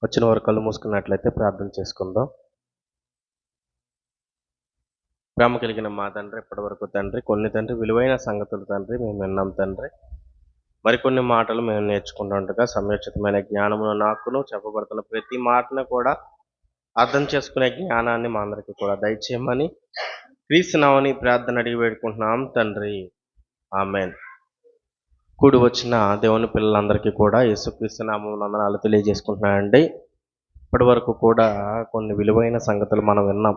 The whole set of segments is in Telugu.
వచ్చిన వారు కళ్ళు మూసుకున్నట్లయితే ప్రార్థన చేసుకుందాం. ప్రేమ కలిగిన మా తండ్రి, ఇప్పటి వరకు తండ్రి కొన్ని తండ్రి విలువైన సంగతులు తండ్రి మేము విన్నాం తండ్రి. మరికొన్ని మాటలు మేము నేర్చుకుంటుండగా సమయోచితమైన జ్ఞానమును నాకును చెప్పబడుతున్న ప్రతి మాటను కూడా అర్థం చేసుకునే జ్ఞానాన్ని మా అందరికీ కూడా దయచేయమని క్రీస్తునామని ప్రార్థన అడిగి వేడుకుంటున్నాం తండ్రి, ఆమేన్. కూడి వచ్చిన దేవుని పిల్లలందరికీ కూడా యేసుక్రీస్తు నామమున వందనాలు తెలియజేసుకుంటున్నానండి. ఇప్పటి వరకు కూడా కొన్ని విలువైన సంగతులు మనం విన్నాం.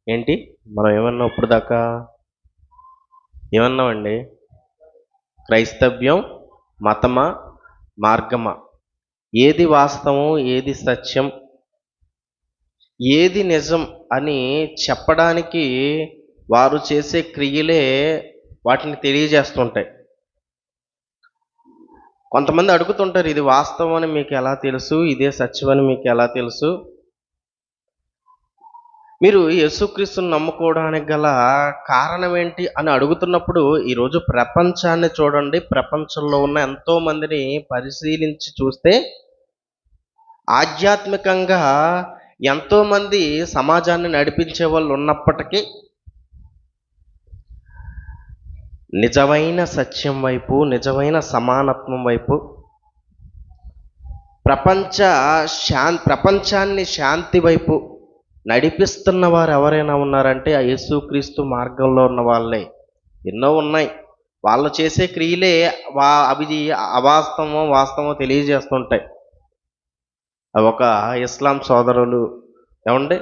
ఏంటి మనం ఏమన్నాం? ఇప్పుడు దాకా ఏమన్నామండి? క్రైస్తవ్యం మతమా మార్గమా, ఏది వాస్తవం, ఏది సత్యం, ఏది నిజం అని చెప్పడానికి వారు చేసే క్రియలే వాటిని తెలియజేస్తుంటాయి. కొంతమంది అడుగుతుంటారు, ఇది వాస్తవం అని మీకు ఎలా తెలుసు, ఇదే సత్యం అని మీకు ఎలా తెలుసు? మీరు యేసుక్రీస్తుని నమ్ముకోవడానికి గల కారణం ఏంటి అని అడుగుతున్నప్పుడు ఈరోజు ప్రపంచాన్ని చూడండి. ప్రపంచంలో ఉన్న ఎంతో మందిని పరిశీలించి చూస్తే ఆధ్యాత్మికంగా ఎంతోమంది సమాజాన్ని నడిపించే వాళ్ళు ఉన్నప్పటికీ నిజమైన సత్యం వైపు, నిజమైన సమానత్వం వైపు, ప్రపంచాన్ని శాంతి వైపు నడిపిస్తున్న వారు ఎవరైనా ఉన్నారంటే ఆ యేసుక్రీస్తు మార్గంలో ఉన్న వాళ్ళే. ఎన్నో ఉన్నాయి. వాళ్ళు చేసే క్రియలే అవి అవాస్తవమో వాస్తవమో తెలియజేస్తుంటాయి. ఒక ఇస్లాం సోదరులు ఏమండి,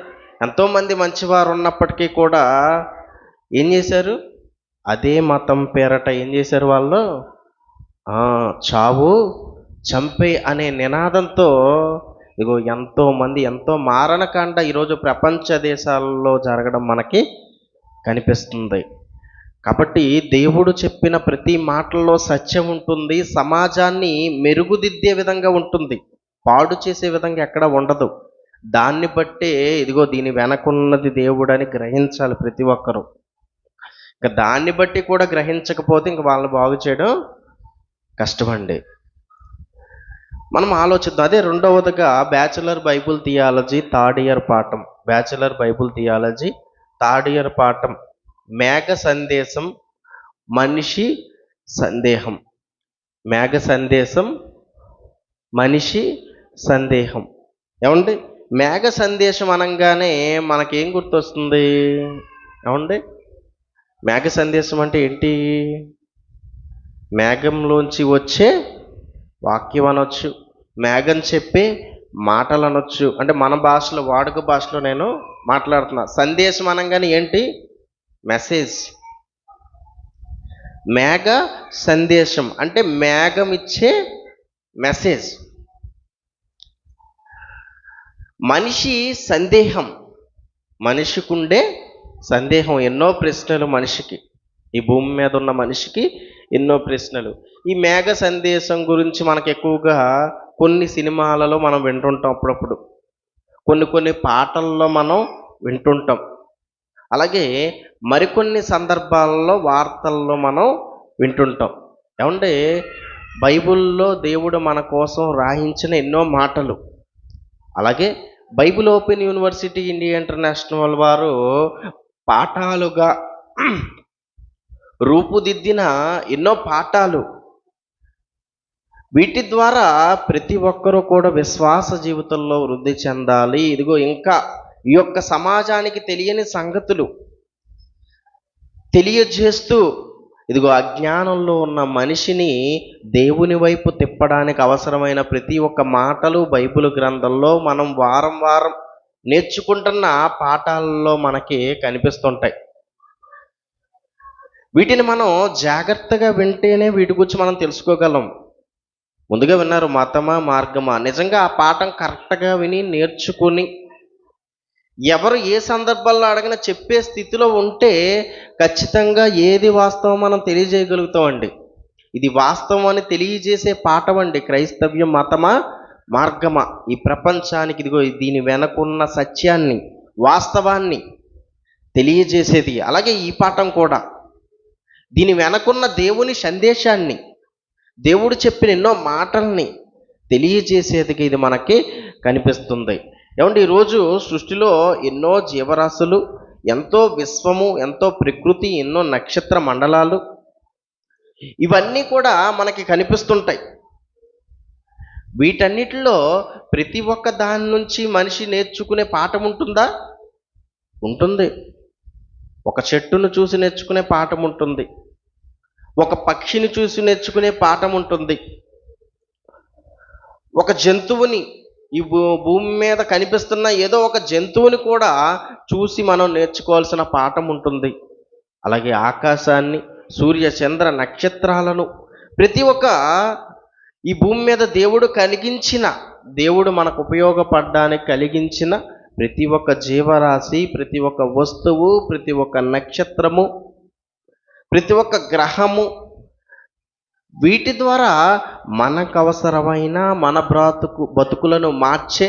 ఎంతోమంది మంచివారు ఉన్నప్పటికీ కూడా ఏం చేశారు? అదే మతం పేరట ఏం చేశారు? వాళ్ళు చావు చంపే అనే నినాదంతో ఇగో ఎంతోమంది, ఎంతో మారణకాండ ఈరోజు ప్రపంచ దేశాలలో జరగడం మనకి కనిపిస్తుంది. కాబట్టి దేవుడు చెప్పిన ప్రతి మాటల్లో సత్యం ఉంటుంది. సమాజాన్ని మెరుగుదిద్దే విధంగా ఉంటుంది, పాడు చేసే విధంగా ఎక్కడ ఉండదు. దాన్ని బట్టే ఇదిగో దీని వెనకున్నది దేవుడని గ్రహించాలి ప్రతి ఒక్కరూ. ఇంకా దాన్ని బట్టి కూడా గ్రహించకపోతే ఇంక వాళ్ళని బాగు చేయడం కష్టమండి. మనం ఆలోచిద్దాం. అదే రెండవదిగా bachelor bible theology third year పాఠం. Bachelor bible theology third year పాఠం, మేఘ సందేశం మనిషి సందేహం. మేఘ సందేశం మనిషి సందేహం. ఏమండి, మేఘ సందేశం అనగానే మనకేం గుర్తొస్తుంది? ఏమండి, మేఘ సందేశం అంటే ఏంటి? మేఘంలోంచి వచ్చే వాక్యం అనొచ్చు, మేఘం చెప్పే మాటలు అనొచ్చు. అంటే మన భాషలో, వాడుక భాషలో నేను మాట్లాడుతున్నా. సందేశం అనగానే ఏంటి? మెసేజ్. మేఘ సందేశం అంటే మేఘం ఇచ్చే మెసేజ్. మనిషి సందేహం, మనిషికుండే సందేహం. ఎన్నో ప్రశ్నలు మనిషికి, ఈ భూమి మీద ఉన్న మనిషికి ఎన్నో ప్రశ్నలు. ఈ మేఘ సందేశం గురించి మనకు ఎక్కువగా కొన్ని సినిమాలలో మనం వింటుంటాం, అప్పుడప్పుడు కొన్ని పాటల్లో మనం వింటుంటాం. అలాగే మరికొన్ని సందర్భాలలో వార్తల్లో మనం వింటుంటాం. ఏమంటే బైబిల్లో దేవుడు మన కోసం రాయించిన ఎన్నో మాటలు, అలాగే Bible open university India international వారు పాఠాలుగా రూపుదిద్దిన ఎన్నో పాఠాలు, వీటి ద్వారా ప్రతి ఒక్కరూ కూడా విశ్వాస జీవితంలో వృద్ధి చెందాలి. ఇదిగో ఇంకా ఈ యొక్క సమాజానికి తెలియని సంగతులు తెలియజేస్తూ ఇదిగో అజ్ఞానంలో ఉన్న మనిషిని దేవుని వైపు తిప్పడానికి అవసరమైన ప్రతి ఒక్క మాటలు బైబిల్ గ్రంథంలో మనం వారం వారం నేర్చుకుంటున్న పాఠాలలో మనకి కనిపిస్తుంటాయి. వీటిని మనం జాగ్రత్తగా వింటేనే వీటి గురించి మనం తెలుసుకోగలం. ముందుగా విన్నారు మతమా మార్గమా. నిజంగా ఆ పాఠం కరెక్ట్గా విని నేర్చుకుని ఎవరు ఏ సందర్భాల్లో అడిగినా చెప్పే స్థితిలో ఉంటే ఖచ్చితంగా ఏది వాస్తవం మనం తెలియజేయగలుగుతామండి. ఇది వాస్తవం అని తెలియజేసే పాఠం అండి క్రైస్తవ్యం మతమా మార్గమా. ఈ ప్రపంచానికి ఇదిగో దీని వెనకున్న సత్యాన్ని, వాస్తవాన్ని తెలియజేసేది. అలాగే ఈ పాఠం కూడా దీని వెనకున్న దేవుని సందేశాన్ని, దేవుడు చెప్పిన ఎన్నో మాటల్ని తెలియజేసేది ఇది మనకి కనిపిస్తుంది. ఏమంటే ఈరోజు సృష్టిలో ఎన్నో జీవరాశులు, ఎంతో విశ్వము, ఎంతో ప్రకృతి, ఎన్నో నక్షత్ర మండలాలు, ఇవన్నీ కూడా మనకి కనిపిస్తుంటాయి. వీటన్నిటిలో ప్రతి ఒక్క దాని నుంచి మనిషి నేర్చుకునే పాఠం ఉంటుందా? ఉంటుంది. ఒక చెట్టును చూసి నేర్చుకునే పాఠం ఉంటుంది, ఒక పక్షిని చూసి నేర్చుకునే పాఠం ఉంటుంది, ఒక జంతువుని, ఈ భూమి మీద కనిపిస్తున్న ఏదో ఒక జంతువుని కూడా చూసి మనం నేర్చుకోవాల్సిన పాఠం ఉంటుంది. అలాగే ఆకాశాన్ని, సూర్య చంద్ర నక్షత్రాలను, ప్రతి ఒక్క ఈ భూమి మీద దేవుడు మనకు ఉపయోగపడడానికి కలిగించిన ప్రతి ఒక్క జీవరాశి, ప్రతి ఒక్క వస్తువు, ప్రతి ఒక్క నక్షత్రము, ప్రతి ఒక్క గ్రహము, వీటి ద్వారా మనకు అవసరమైన మన బతుకులను మార్చే,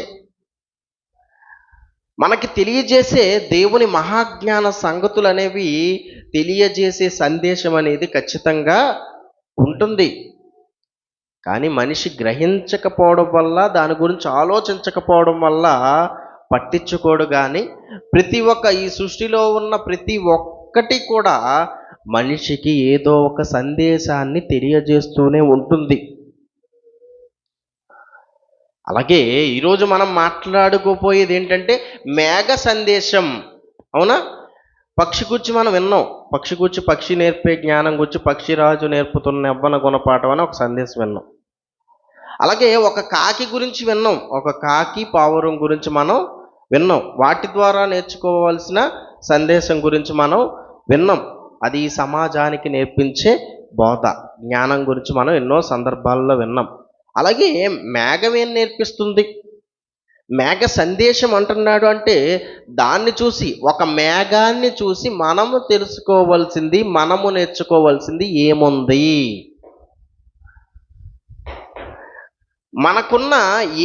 మనకి తెలియజేసే దేవుని మహాజ్ఞాన సంగతులు అనేవి తెలియజేసే సందేశం అనేది ఖచ్చితంగా ఉంటుంది. కానీ మనిషి గ్రహించకపోవడం వల్ల, దాని గురించి ఆలోచించకపోవడం వల్ల పట్టించుకోడు. కానీ ప్రతి ఒక్క ఈ సృష్టిలో ఉన్న ప్రతి ఒక్కటి కూడా మనిషికి ఏదో ఒక సందేశాన్ని తెలియజేస్తూనే ఉంటుంది. అలాగే ఈరోజు మనం మాట్లాడుకోపోయేది ఏంటంటే మేఘ సందేశం. అవునా? పక్షి గురించి మనం విన్నాం. పక్షి నేర్పే జ్ఞానం గురించి పక్షిరాజు నేర్పుతున్న యవ్వన గుణపాఠం అని ఒక సందేశం విన్నాం. అలాగే ఒక కాకి గురించి విన్నాం, ఒక కాకి పావురం గురించి మనం విన్నాం. వాటి ద్వారా నేర్చుకోవాల్సిన సందేశం గురించి మనం విన్నాం. అది ఈ సమాజానికి నేర్పించే బోధ, జ్ఞానం గురించి మనం ఎన్నో సందర్భాల్లో విన్నాం. అలాగే మేఘం ఏం నేర్పిస్తుంది? మేఘ సందేశం అంటున్నాడు అంటే దాన్ని చూసి, ఒక మేఘాన్ని చూసి మనము తెలుసుకోవాల్సింది, మనము నేర్చుకోవాల్సింది ఏముంది? మనకున్న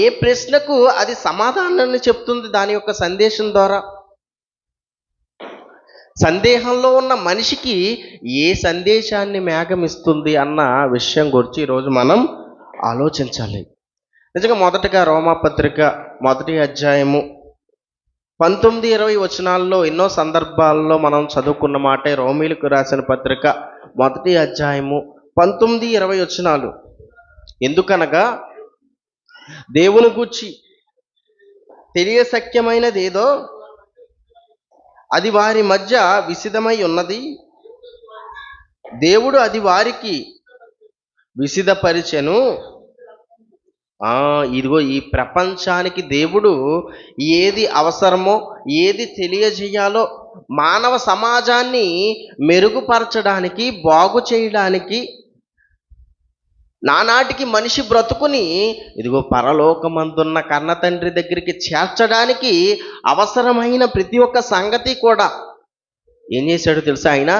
ఏ ప్రశ్నకు అది సమాధానాన్ని చెప్తుంది దాని యొక్క సందేశం ద్వారా. సందేహంలో ఉన్న మనిషికి ఏ సందేశాన్ని మేఘం ఇస్తుంది అన్న విషయం గురించి ఈరోజు మనం ఆలోచించాలి. నిజంగా మొదటగా రోమాపత్రిక 1వ అధ్యాయము 19-20 వచనాల్లో ఎన్నో సందర్భాల్లో మనం చదువుకున్న మాటే. రోమీలకు రాసిన పత్రిక 1వ అధ్యాయము 19-20 వచనాలు. ఎందుకనగా దేవుని గూర్చి తెలియశక్యమైనదేదో అది వారి మధ్య విసిదమై ఉన్నది, దేవుడు అది వారికి విసిదపరిచెను. ఇదిగో ఈ ప్రపంచానికి దేవుడు ఏది అవసరమో, ఏది తెలియజేయాలో, మానవ సమాజాన్ని మెరుగుపరచడానికి, బాగు చేయడానికి, నానాటికి మనిషి బ్రతుకుని ఇదిగో పరలోకమందున్న కన్న తండ్రి దగ్గరికి చేర్చడానికి అవసరమైన ప్రతి ఒక్క సంగతి కూడా ఏం చేశాడు తెలుసా? ఆయన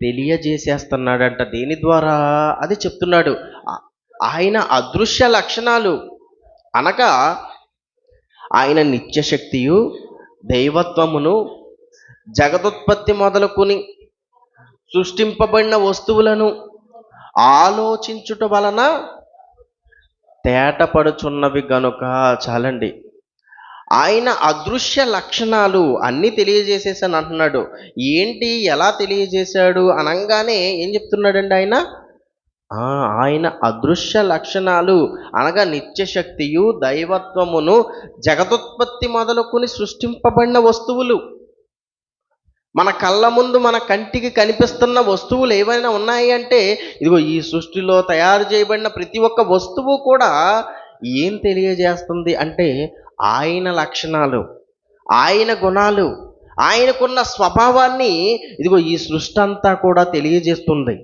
తెలియజేసేస్తున్నాడంట. దేని ద్వారా? అది చెప్తున్నాడు. ఆయన అదృశ్య లక్షణాలు అనగా ఆయన నిత్యశక్తియు, దైవత్వమును, జగదుత్పత్తి మొదలుకొని సృష్టింపబడిన వస్తువులను ఆలోచించుట వలన తేటపడుచున్నవి గనుక. చాలండి. ఆయన అదృశ్య లక్షణాలు అన్నీ తెలియజేసేసాను అంటున్నాడు. ఏంటి, ఎలా తెలియజేశాడు అనగానే ఏం చెప్తున్నాడండి ఆయన? ఆయన అదృశ్య లక్షణాలు అనగా నిత్యశక్తియు, దైవత్వమును, జగదుత్పత్తి మొదలుకొని సృష్టింపబడిన వస్తువులు. మన కళ్ళ ముందు, మన కంటికి కనిపిస్తున్న వస్తువులు ఏవైనా ఉన్నాయి అంటే ఇదిగో ఈ సృష్టిలో తయారు చేయబడిన ప్రతి ఒక్క వస్తువు కూడా ఏం తెలియజేస్తుంది అంటే ఆయన లక్షణాలు, ఆయన గుణాలు, ఆయనకున్న స్వభావాన్ని ఇదిగో ఈ సృష్టి అంతా కూడా తెలియజేస్తుంది.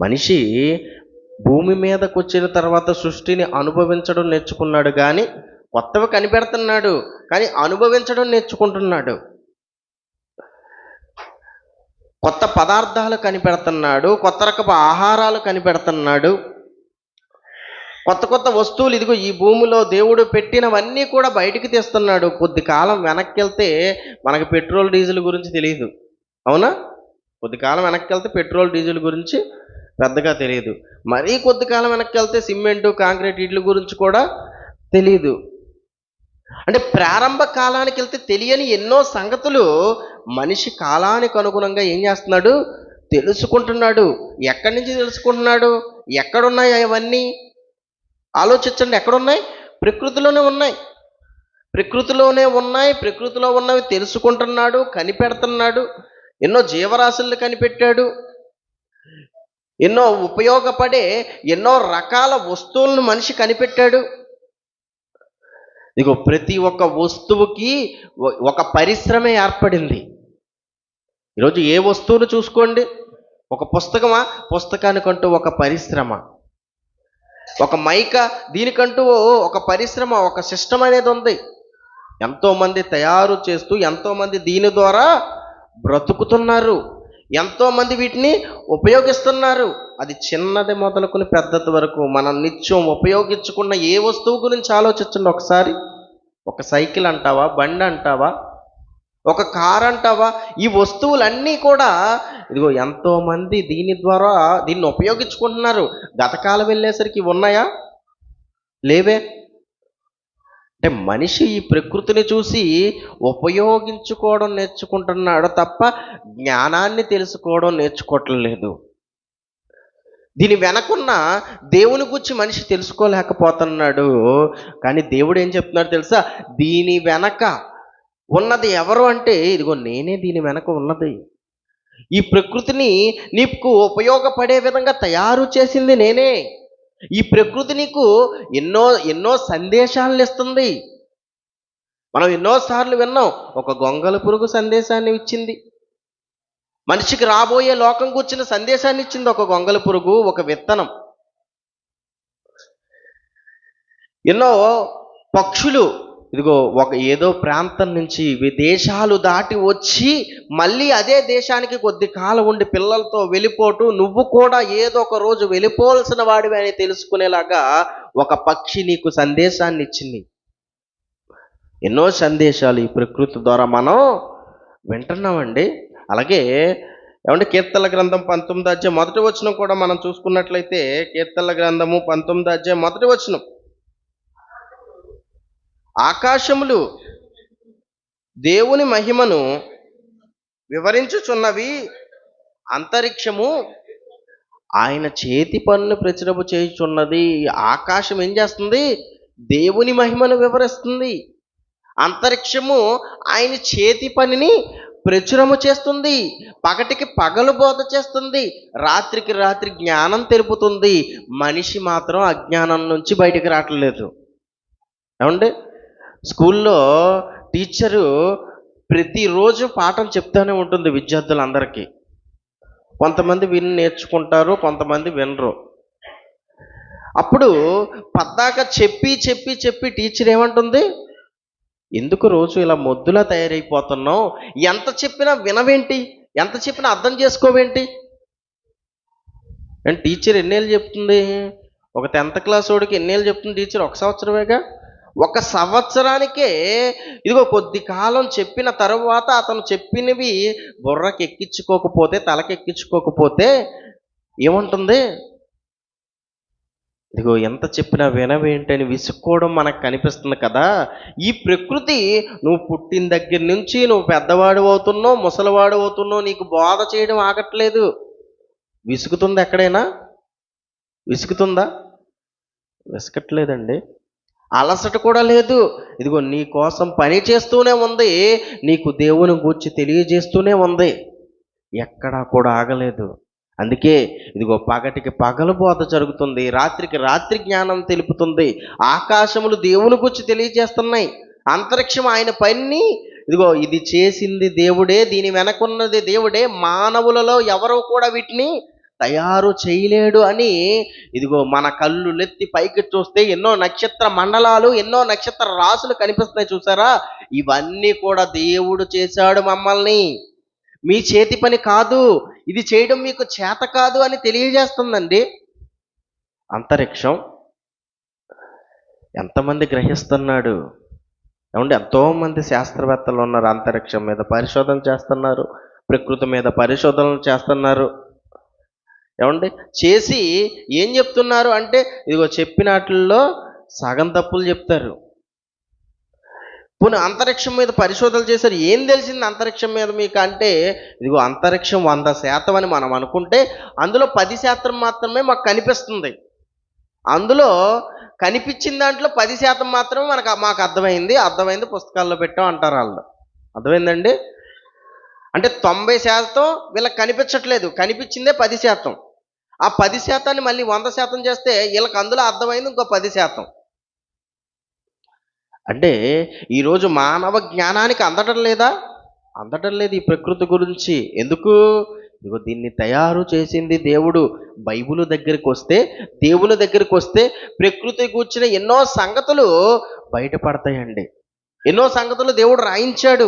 మనిషి భూమి మీదకు వచ్చిన తర్వాత సృష్టిని అనుభవించడం నేర్చుకున్నాడు, కానీ కొత్తవి కనిపెడుతున్నాడు, కానీ అనుభవించడం నేర్చుకుంటున్నాడు. కొత్త పదార్థాలు కనిపెడుతున్నాడు, కొత్త రకపు ఆహారాలు కనిపెడుతున్నాడు, కొత్త కొత్త వస్తువులు ఇదిగో ఈ భూమిలో దేవుడు పెట్టినవన్నీ కూడా బయటికి తీస్తున్నాడు. కొద్ది కాలం వెనక్కి వెళ్తే మనకు పెట్రోల్ డీజిల్ గురించి తెలియదు. అవునా? కొద్ది కాలం వెనక్కి వెళ్తే పెట్రోల్ డీజిల్ గురించి పెద్దగా తెలియదు. మరీ కొద్ది కాలం వెనక్కి వెళ్తే సిమెంటు, కాంక్రీట్ వీటి గురించి కూడా తెలీదు. అంటే ప్రారంభ కాలానికి వెళ్తే తెలియని ఎన్నో సంగతులు మనిషి కాలానికి అనుగుణంగా ఏం చేస్తున్నాడు, తెలుసుకుంటున్నాడు. ఎక్కడి నుంచి తెలుసుకుంటున్నాడు? ఎక్కడున్నాయి అవన్నీ? ఆలోచించండి, ఎక్కడున్నాయి? ప్రకృతిలోనే ఉన్నాయి. ప్రకృతిలోనే ఉన్నాయి. ప్రకృతిలో ఉన్నవి తెలుసుకుంటున్నాడు, కనిపెడుతున్నాడు. ఎన్నో జీవరాశుల్ని కనిపెట్టాడు. ఎన్నో ఉపయోగపడే ఎన్నో రకాల వస్తువులను మనిషి కనిపెట్టాడు. ఇదిగో ప్రతి ఒక్క వస్తువుకి ఒక పరిశ్రమ ఏర్పడింది. ఈరోజు ఏ వస్తువును చూసుకోండి, ఒక పుస్తకమా, పుస్తకానికంటూ ఒక పరిశ్రమ. ఒక మైక, దీనికంటూ ఒక పరిశ్రమ, ఒక సిస్టమ్ అనేది ఉంది. ఎంతోమంది తయారు చేస్తూ ఎంతోమంది దీని ద్వారా బ్రతుకుతున్నారు. ఎంతోమంది వీటిని ఉపయోగిస్తున్నారు. అది చిన్నది మొదలుకొని పెద్దది వరకు మనం నిత్యం ఉపయోగించుకున్న ఏ వస్తువు గురించి ఆలోచించండి ఒకసారి. ఒక సైకిల్ అంటావా, బండి అంటావా, ఒక కార్ అంటావా, ఈ వస్తువులన్నీ కూడా ఇదిగో ఎంతోమంది దీని ద్వారా దీన్ని ఉపయోగించుకుంటున్నారు. గతకాలం వెళ్ళేసరికి ఉన్నాయా? లేవే. అంటే మనిషి ఈ ప్రకృతిని చూసి ఉపయోగించుకోవడం నేర్చుకుంటున్నాడు తప్ప జ్ఞానాన్ని తెలుసుకోవడం నేర్చుకోవట్లేదు. దీని వెనకున్న దేవుని గురించి మనిషి తెలుసుకోలేకపోతున్నాడు. కానీ దేవుడు ఏం చెప్తున్నాడు తెలుసా? దీని వెనక ఉన్నది ఎవరు అంటే, ఇదిగో నేనే దీని వెనక ఉన్నది. ఈ ప్రకృతిని నీకు ఉపయోగపడే విధంగా తయారు చేసింది నేనే. ఈ ప్రకృతి నీకు ఎన్నో ఎన్నో సందేశాలను ఇస్తుంది. మనం ఎన్నోసార్లు విన్నాం, ఒక గొంగళి పురుగు సందేశాన్ని ఇచ్చింది. మనిషికి రాబోయే లోకం కూర్చిన సందేశాన్ని ఇచ్చింది ఒక గొంగళి పురుగు, ఒక విత్తనం. ఎన్నో పక్షులు ఇదిగో ఒక ఏదో ప్రాంతం నుంచి విదేశాలు దాటి వచ్చి మళ్ళీ అదే దేశానికి కొద్ది కాలం ఉండి పిల్లలతో వెళ్ళిపోతూ నువ్వు కూడా ఏదో ఒక రోజు వెళ్ళిపోవలసిన వాడివి అని తెలుసుకునేలాగా ఒక పక్షి నీకు సందేశాన్ని ఇచ్చింది. ఎన్నో సందేశాలు ఈ ప్రకృతి ద్వారా మనం వింటున్నామండి. అలాగే ఏమంటే కీర్తనల గ్రంథం 19వ అధ్యాయం 1వ వచనం కూడా మనం చూసుకున్నట్లయితే, కీర్తనల గ్రంథము 19వ అధ్యాయం 1వ వచనం, ఆకాశములు దేవుని మహిమను వివరించుచున్నవి, అంతరిక్షము ఆయన చేతి పనులు ప్రచురము చేయుచున్నది. ఆకాశం ఏం చేస్తుంది? దేవుని మహిమను వివరిస్తుంది. అంతరిక్షము ఆయన చేతి పనిని ప్రచురము చేస్తుంది. పగటికి పగలు బోధ చేస్తుంది, రాత్రికి రాత్రి జ్ఞానం తెలుపుతుంది. మనిషి మాత్రం అజ్ఞానం నుంచి బయటికి రావట్లేదు. ఏమండి, స్కూల్లో టీచరు ప్రతిరోజు పాఠం చెప్తూనే ఉంటుంది విద్యార్థులందరికీ. కొంతమంది విని నేర్చుకుంటారు, కొంతమంది వినరు. అప్పుడు పద్దాక చెప్పి చెప్పి చెప్పి టీచర్ ఏమంటుంది, ఎందుకు రోజు ఇలా మొద్దులా తయారైపోతున్నావు? ఎంత చెప్పినా వినవేంటి? ఎంత చెప్పినా అర్థం చేసుకోవేంటి? అండ్ టీచర్ ఎన్నేళ్ళు చెప్తుంది? ఒక 10th క్లాస్ వాడికి ఎన్నేళ్ళు చెప్తుంది టీచర్? 1 సంవత్సరమేగా. 1 సంవత్సరానికే ఇదిగో కొద్ది కాలం చెప్పిన తరువాత అతను చెప్పినవి బుర్రకి ఎక్కించుకోకపోతే, తలకి ఎక్కించుకోకపోతే ఏముంటుంది? ఇదిగో ఎంత చెప్పినా వినవేంటని విసుక్కోవడం మనకు కనిపిస్తుంది కదా. ఈ ప్రకృతి నువ్వు పుట్టిన దగ్గర నుంచి నువ్వు పెద్దవాడు అవుతున్నావు, ముసలివాడు అవుతున్నావు, నీకు బోధ చేయడం ఆగట్లేదు. విసుగుతుందా? ఎక్కడైనా విసుగుతుందా? విసుగట్లేదండి. అలసట కూడా లేదు. ఇదిగో నీ కోసం పని చేస్తూనే ఉంది, నీకు దేవుని గూర్చి తెలియజేస్తూనే ఉంది. ఎక్కడా కూడా ఆగలేదు. అందుకే ఇదిగో పగటికి పగలు బోధ జరుగుతుంది, రాత్రికి రాత్రి జ్ఞానం తెలుపుతుంది. ఆకాశములు దేవుని గురించి తెలియజేస్తున్నాయి, అంతరిక్షం ఆయన పని. ఇదిగో ఇది చేసింది దేవుడే, దీని వెనకున్నది దేవుడే, మానవులలో ఎవరో కూడా వీటిని తయారు చేయలేడు అని ఇదిగో మన కళ్ళు లెత్తి పైకి చూస్తే ఎన్నో నక్షత్ర మండలాలు, ఎన్నో నక్షత్ర రాసులు కనిపిస్తున్నాయి. చూసారా? ఇవన్నీ కూడా దేవుడు చేశాడు మమ్మల్ని. మీ చేతి పని కాదు, ఇది చేయడం మీకు చేత కాదు అని తెలియజేస్తుందండి. అంతరిక్షం ఎంతమంది గ్రహిస్తున్నాడు? ఏమంటే ఎంతోమంది శాస్త్రవేత్తలు ఉన్నారు, అంతరిక్షం మీద పరిశోధన చేస్తున్నారు, ప్రకృతి మీద పరిశోధనలు చేస్తున్నారు. ఏమండి చేసి ఏం చెప్తున్నారు అంటే, ఇదిగో చెప్పినట్లో సగం తప్పులు చెప్తారు. పోనీ అంతరిక్షం మీద పరిశోధనలు చేశారు, ఏం తెలిసింది అంతరిక్షం మీద మీకు అంటే, ఇదిగో అంతరిక్షం 100% అని మనం అనుకుంటే అందులో 10% మాత్రమే మాకు కనిపిస్తుంది. అందులో కనిపించిన దాంట్లో 10% మాత్రమే మాకు అర్థమైంది పుస్తకాల్లో పెట్టాం అంటారు వాళ్ళు. అర్థమైందండి? అంటే 90% వీళ్ళకి కనిపించట్లేదు, కనిపించిందే 10%. ఆ 10%ని మళ్ళీ 100% చేస్తే వీళ్ళకి అందులో అర్థమైంది ఇంకో 10%. అంటే ఈరోజు మానవ జ్ఞానానికి అందటం లేదా? అందటం లేదు ఈ ప్రకృతి గురించి. ఎందుకు? ఇదిగో దీన్ని తయారు చేసింది దేవుడు. దేవుని దగ్గరికి వస్తే ప్రకృతి కూర్చిన ఎన్నో సంగతులు బయటపడతాయండి. ఎన్నో సంగతులు దేవుడు రాయించాడు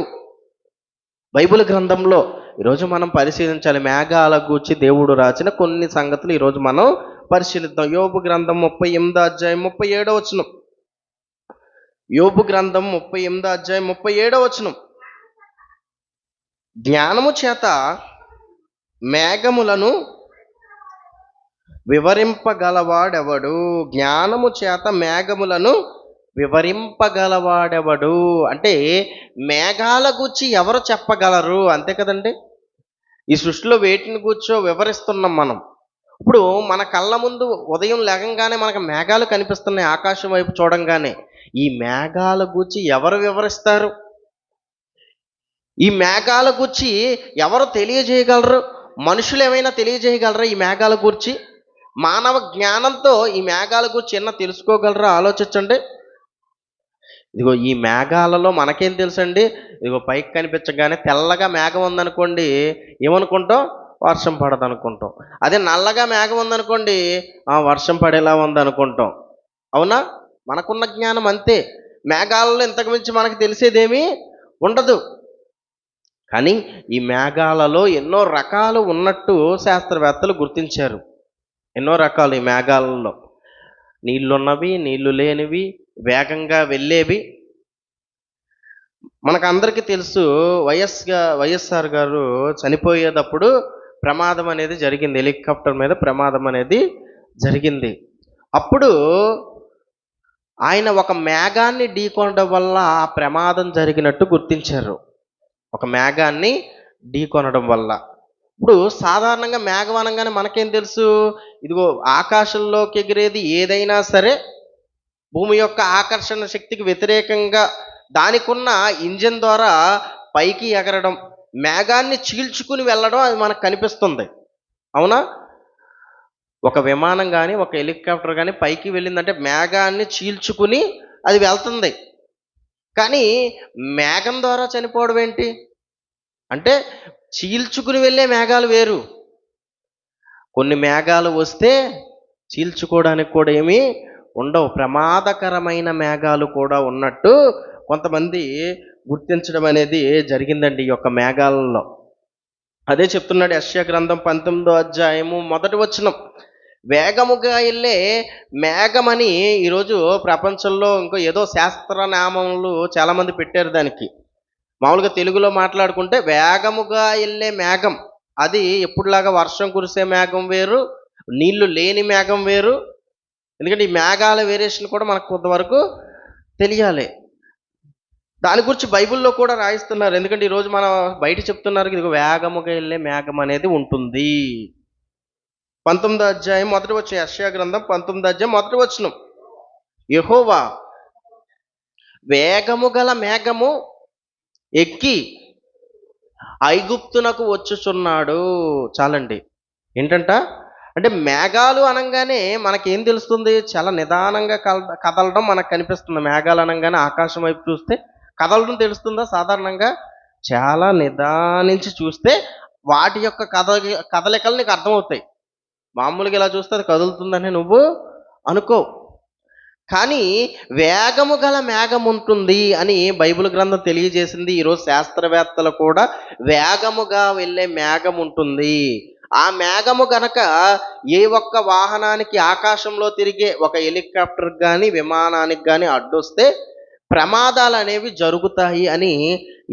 బైబిల్ గ్రంథంలో. ఈరోజు మనం పరిశీలించాలి. మేఘాల గూర్చి దేవుడు రాసిన కొన్ని సంగతులు ఈరోజు మనం పరిశీలిద్దాం. యోబు గ్రంథం 38వ అధ్యాయం 37వ వచనం. యోబు గ్రంథం 38వ అధ్యాయం 37వ వచనం. జ్ఞానము చేత మేఘములను వివరింపగలవాడెవడు? జ్ఞానము చేత మేఘములను వివరింపగలవాడెవడు అంటే మేఘాల గూర్చి ఎవరు చెప్పగలరు? అంతే కదండి. ఈ సృష్టిలో వేటిని కూర్చో వివరిస్తున్నాం మనం. ఇప్పుడు మన కళ్ళ ముందు ఉదయం లేగంగానే మనకు మేఘాలు కనిపిస్తున్నాయి. ఆకాశం వైపు చూడంగానే ఈ మేఘాల గూర్చి ఎవరు వివరిస్తారు? ఈ మేఘాల గూర్చి ఎవరు తెలియజేయగలరు? మనుషులు ఏమైనా తెలియజేయగలరా ఈ మేఘాల గూర్చి? మానవ జ్ఞానంతో ఈ మేఘాల గూర్చి ఏమన్నా తెలుసుకోగలరా? ఆలోచించండి. ఇదిగో ఈ మేఘాలలో మనకేం తెలుసండి? ఇదిగో పైకి కనిపించగానే తెల్లగా మేఘం ఉందనుకోండి, ఏమనుకుంటాం? వర్షం పడదు అనుకుంటాం. అదే నల్లగా మేఘం ఉందనుకోండి, వర్షం పడేలా ఉందనుకుంటాం. అవునా? మనకున్న జ్ఞానం అంతే. మేఘాలలో ఇంతకు మించి మనకు తెలిసేదేమీ ఉండదు. కానీ ఈ మేఘాలలో ఎన్నో రకాలు ఉన్నట్టు శాస్త్రవేత్తలు గుర్తించారు. ఎన్నో రకాలు ఈ మేఘాలలో. నీళ్లున్నవి, నీళ్లు లేనివి, వేగంగా వెళ్ళేవి. మనకందరికీ తెలుసు, వైఎస్ఆర్ గారు చనిపోయేటప్పుడు ప్రమాదం అనేది జరిగింది. హెలికాప్టర్ మీద ప్రమాదం అనేది జరిగింది. అప్పుడు ఆయన ఒక మేఘాన్ని ఢీకొనడం వల్ల ఆ ప్రమాదం జరిగినట్టు గుర్తించారు. ఒక మేఘాన్ని ఢీకొనడం వల్ల. ఇప్పుడు సాధారణంగా మేఘం అనగానే మనకేం తెలుసు? ఇదిగో ఆకాశంలోకి ఎగిరేది ఏదైనా సరే భూమి యొక్క ఆకర్షణ శక్తికి వ్యతిరేకంగా దానికున్న ఇంజిన్ ద్వారా పైకి ఎగరడం, మేఘాన్ని చీల్చుకుని వెళ్ళడం అది మనకు కనిపిస్తుంది. అవునా? ఒక విమానం కానీ ఒక హెలికాప్టర్ కానీ పైకి వెళ్ళిందంటే మేఘాన్ని చీల్చుకుని అది వెళ్తుంది. కానీ మేఘం ద్వారా చనిపోవడం ఏంటి అంటే, చీల్చుకుని వెళ్ళే మేఘాలు వేరు. కొన్ని మేఘాలు వస్తే చీల్చుకోవడానికి కూడా ఏమీ ఉండవు. ప్రమాదకరమైన మేఘాలు కూడా ఉన్నట్టు కొంతమంది గుర్తించడం అనేది జరిగిందండి ఈ యొక్క మేఘాలలో. అదే చెప్తున్నాడు యెషయా గ్రంథం 19వ అధ్యాయము 1వ వచనం. వేగముగా వెళ్ళే మేఘమని ఈరోజు ప్రపంచంలో ఇంకో ఏదో శాస్త్రనామములు చాలామంది పెట్టారు దానికి. మామూలుగా తెలుగులో మాట్లాడుకుంటే వేగముగా వెళ్ళే మేఘం, అది ఎప్పుడులాగా వర్షం కురిసే మేఘం వేరు, నీళ్లు లేని మేఘం వేరు. ఎందుకంటే ఈ మేఘాల వేరియేషన్ కూడా మనకు కొంతవరకు తెలియాలి. దాని గురించి బైబిల్లో కూడా రాయిస్తున్నారు. ఎందుకంటే ఈరోజు మనం బయట చెప్తున్నారు, ఇది వేగముగా వెళ్ళే మేఘం అనేది ఉంటుంది. 19వ అధ్యాయం 1వ వచనం. యెషయా గ్రంథం 19వ అధ్యాయం 1వ వచనం. యెహోవా వేగము గల మేఘము ఎక్కి ఐగుప్తునకు వచ్చుచున్నాడు. చాలండి. ఏంటంట అంటే మేఘాలు అనగానే మనకేం తెలుస్తుంది? చాలా నిదానంగా కదలడం మనకు కనిపిస్తుంది. మేఘాలు అనగానే ఆకాశం వైపు చూస్తే కదలడం తెలుస్తుందా? సాధారణంగా చాలా నిదానించి చూస్తే వాటి యొక్క కదలికలు నీకు అర్థమవుతాయి. మామూలుగా ఇలా చూస్తే అది కదులుతుందని నువ్వు అనుకో. కానీ వేగము గల మేఘం ఉంటుంది అని బైబిల్ గ్రంథం తెలియజేసింది. ఈరోజు శాస్త్రవేత్తలు కూడా వేగముగా వెళ్ళే మేఘం ఉంటుంది. ఆ మేఘము గనక ఏ ఒక్క వాహనానికి, ఆకాశంలో తిరిగే ఒక హెలికాప్టర్ కానీ విమానానికి కానీ అడ్డొస్తే ప్రమాదాలు అనేవి జరుగుతాయి అని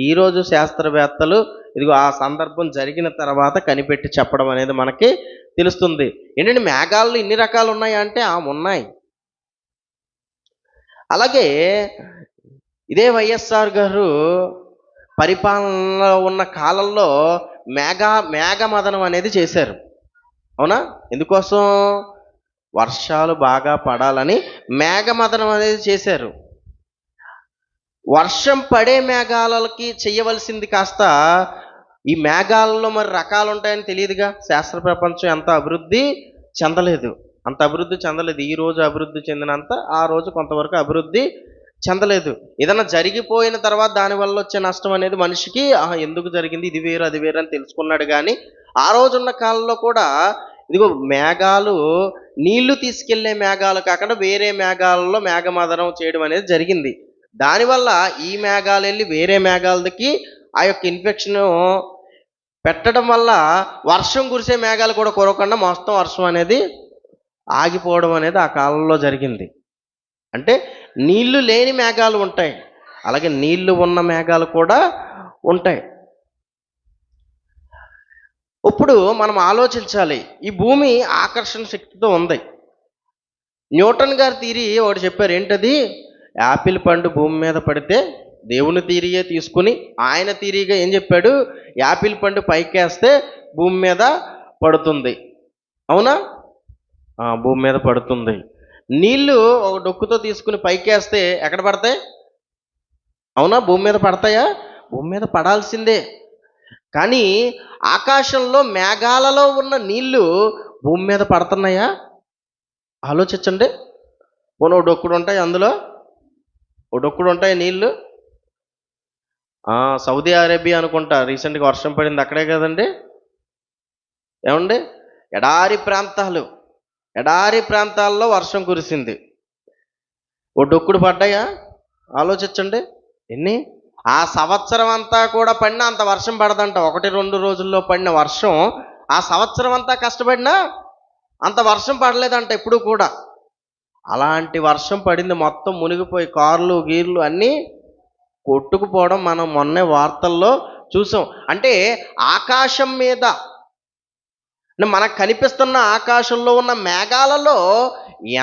ఈరోజు శాస్త్రవేత్తలు ఇదిగో ఆ సందర్భం జరిగిన తర్వాత కనిపెట్టి చెప్పడం అనేది మనకి తెలుస్తుంది. ఏంటంటే మేఘాల్లో ఇన్ని రకాలు ఉన్నాయా అంటే ఉన్నాయి. అలాగే ఇదే వైఎస్ఆర్ గారు పరిపాలనలో ఉన్న కాలంలో మేఘమదనం అనేది చేశారు. అవునా? ఎందుకోసం? వర్షాలు బాగా పడాలని మేఘమదనం అనేది చేశారు. వర్షం పడే మేఘాలకి చేయవలసింది కాస్త ఈ మేఘాలలో మరి రకాలు ఉంటాయని తెలియదుగా. శాస్త్ర ప్రపంచం ఎంత అభివృద్ధి చెందలేదు, అంత అభివృద్ధి చెందలేదు. ఈ రోజు అభివృద్ధి చెందినంత ఆ రోజు కొంతవరకు అభివృద్ధి చెందలేదు. ఏదైనా జరిగిపోయిన తర్వాత దానివల్ల వచ్చే నష్టం అనేది మనిషికి ఎందుకు జరిగింది, ఇది వేరు అది వేరు అని తెలుసుకున్నాడు. కానీ ఆ రోజున్న కాలంలో కూడా ఇదిగో మేఘాలు నీళ్లు తీసుకెళ్లే మేఘాలు కాకుండా వేరే మేఘాలలో మేఘమదనం చేయడం అనేది జరిగింది. దానివల్ల ఈ మేఘాలు వెళ్ళి వేరే మేఘాలకి ఆ యొక్క ఇన్ఫెక్షన్ పెట్టడం వల్ల వర్షం కురిసే మేఘాలు కూడా కురవకుండా మొత్తం వర్షం అనేది ఆగిపోవడం అనేది ఆ కాలంలో జరిగింది. అంటే నీళ్లు లేని మేఘాలు ఉంటాయి, అలాగే నీళ్లు ఉన్న మేఘాలు కూడా ఉంటాయి. ఇప్పుడు మనం ఆలోచించాలి, ఈ భూమి ఆకర్షణ శక్తితో ఉంది. న్యూటన్ గారి థియరీ ఒకటి చెప్పారు. ఏంటది? యాపిల్ పండు భూమి మీద పడితే దేవుని థియరీయే తీసుకుని ఆయన థియరీగా ఏం చెప్పాడు? యాపిల్ పండు పైకేస్తే భూమి మీద పడుతుంది. అవునా? భూమి మీద పడుతుంది. నీళ్లు ఒక డొక్కుతో తీసుకుని పైకేస్తే ఎక్కడ పడతాయి? అవునా? భూమి మీద పడతాయా? భూమి మీద పడాల్సిందే. కానీ ఆకాశంలో మేఘాలలో ఉన్న నీళ్లు భూమి మీద పడుతున్నాయా? ఆలోచించండి. ఓ డొక్కుడు ఉంటాయి, అందులో ఓ డొక్కుడు ఉంటాయి నీళ్లు. సౌదీ అరేబియా అనుకుంటా రీసెంట్గా వర్షం పడింది, అక్కడే కదండి. ఏమండి? ఎడారి ప్రాంతాల్లో వర్షం కురిసింది. ఓ డొక్కుడు పడ్డాయా? ఆలోచించండి. ఎన్ని? ఆ సంవత్సరం అంతా కూడా పడినా అంత వర్షం పడదంట. 1-2 రోజుల్లో పడిన వర్షం ఆ సంవత్సరం అంతా కష్టపడినా అంత వర్షం పడలేదంట ఎప్పుడు కూడా. అలాంటి వర్షం పడింది, మొత్తం మునిగిపోయి కార్లు గీర్లు అన్నీ కొట్టుకుపోవడం మనం మొన్నే వార్తల్లో చూసాం. అంటే ఆకాశం మీద మనకు కనిపిస్తున్న ఆకాశంలో ఉన్న మేఘాలలో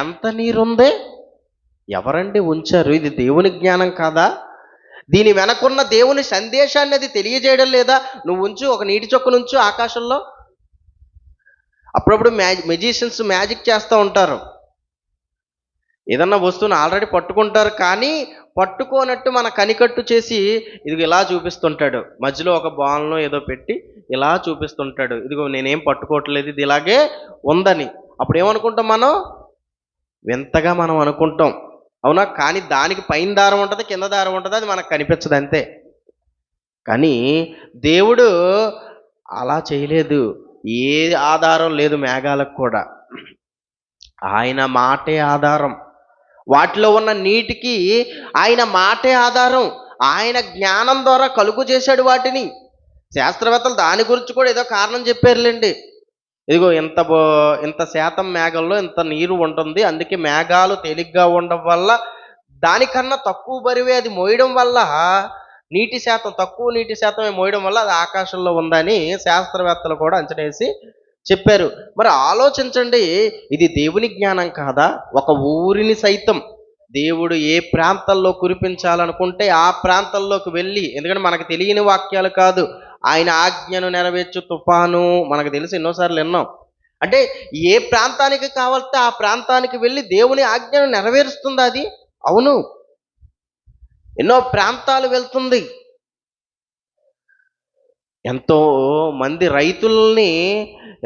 ఎంత నీరుంది? ఎవరండి ఉంచారు? ఇది దేవుని జ్ఞానం కాదా? దీని వెనకున్న దేవుని సందేశాన్ని అది తెలియజేయడం లేదా? నువ్వు ఉంచు, ఒక నీటి చొక్కను ఉంచు ఆకాశంలో. అప్పుడప్పుడు మెజిషియన్స్ మ్యాజిక్ చేస్తూ ఉంటారు. ఏదన్నా వస్తువుని ఆల్రెడీ పట్టుకుంటారు, కానీ పట్టుకోనట్టు మన కనికట్టు చేసి ఇదిగో ఇలా చూపిస్తుంటాడు. మధ్యలో ఒక బాల్నో ఏదో పెట్టి ఇలా చూపిస్తుంటాడు, ఇదిగో నేనేం పట్టుకోవట్లేదు, ఇది ఇలాగే ఉందని. అప్పుడు ఏమనుకుంటాం మనం? వింతగా మనం అనుకుంటాం. అవునా? కానీ దానికి పైన దారం ఉంటుంది, కింద దారం ఉంటుంది, అది మనకు కనిపించదు అంతే. కానీ దేవుడు అలా చేయలేదు. ఏ ఆధారం లేదు మేఘాలకు కూడా. ఆయన మాటే ఆధారం. వాటిలో ఉన్న నీటికి ఆయన మాటే ఆధారం. ఆయన జ్ఞానం ద్వారా కలుగు చేశాడు వాటిని. శాస్త్రవేత్తలు దాని గురించి కూడా ఏదో కారణం చెప్పారులేండి. ఇదిగో ఇంత శాతం మేఘంలో ఇంత నీరు ఉంటుంది, అందుకే మేఘాలు తేలిగ్గా ఉండడం వల్ల దానికన్నా తక్కువ బరువే అది మోయడం వల్ల తక్కువ నీటి శాతమే మోయడం వల్ల అది ఆకాశంలో ఉందని శాస్త్రవేత్తలు కూడా అంచనా వేసి చెప్పారు. మరి ఆలోచించండి, ఇది దేవుని జ్ఞానం కాదా? ఒక ఊరిని సైతం దేవుడు ఏ ప్రాంతాల్లో కురిపించాలనుకుంటే ఆ ప్రాంతాల్లోకి వెళ్ళి, ఎందుకంటే మనకు తెలియని వాక్యాలు కాదు, ఆయన ఆజ్ఞను నెరవేర్చు తుఫాను మనకు తెలిసి ఎన్నోసార్లు విన్నాం. అంటే ఏ ప్రాంతానికి కావాలంటే ఆ ప్రాంతానికి వెళ్ళి దేవుని ఆజ్ఞను నెరవేరుస్తుంది అది. అవును, ఎన్నో ప్రాంతాలు వెళ్తుంది. ఎంతో మంది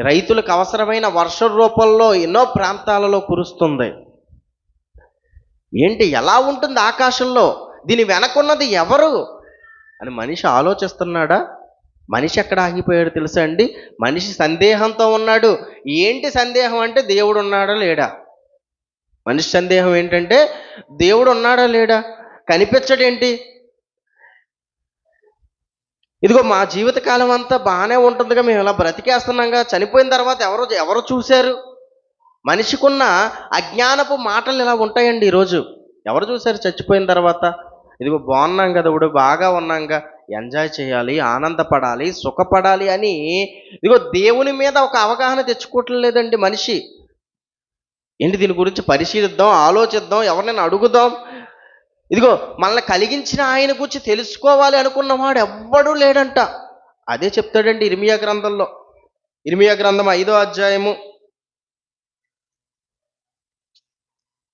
రైతులకు అవసరమైన వర్షం రూపంలో ఎన్నో ప్రాంతాలలో కురుస్తుంది. ఏంటి, ఎలా ఉంటుంది ఆకాశంలో? దీని వెనకున్నది ఎవరు అని మనిషి ఆలోచిస్తున్నాడా? మనిషి ఎక్కడ ఆగిపోయాడు తెలుసా అండి? మనిషి సందేహంతో ఉన్నాడు. ఏంటి సందేహం అంటే దేవుడు ఉన్నాడా లేడా? మనిషి సందేహం ఏంటంటే దేవుడు ఉన్నాడా లేడా? కనిపించడేంటి? ఇదిగో మా జీవితకాలం అంతా బాగానే ఉంటుందిగా, మేము ఇలా బ్రతికేస్తున్నాంగా, చనిపోయిన తర్వాత ఎవరు చూశారు? మనిషికున్న అజ్ఞానపు మాటలు ఇలా ఉంటాయండి. ఈరోజు ఎవరు చూశారు చచ్చిపోయిన తర్వాత? ఇదిగో బాగున్నాం కదా, ఇప్పుడు బాగా ఉన్నాంగా, ఎంజాయ్ చేయాలి, ఆనందపడాలి, సుఖపడాలి అని ఇదిగో దేవుని మీద ఒక అవగాహన తెచ్చుకోవట్లేదండి మనిషి. ఏంటి, దీని గురించి పరిశీలిద్దాం, ఆలోచిద్దాం, ఎవరినైనా అడుగుదాం, ఇదిగో మనల్ని కలిగించిన ఆయన గురించి తెలుసుకోవాలి అనుకున్నవాడు ఎవ్వడూ లేడంట. అదే చెప్తాడండి ఇర్మియా గ్రంథంలో. ఇర్మియా గ్రంథం 5వ అధ్యాయము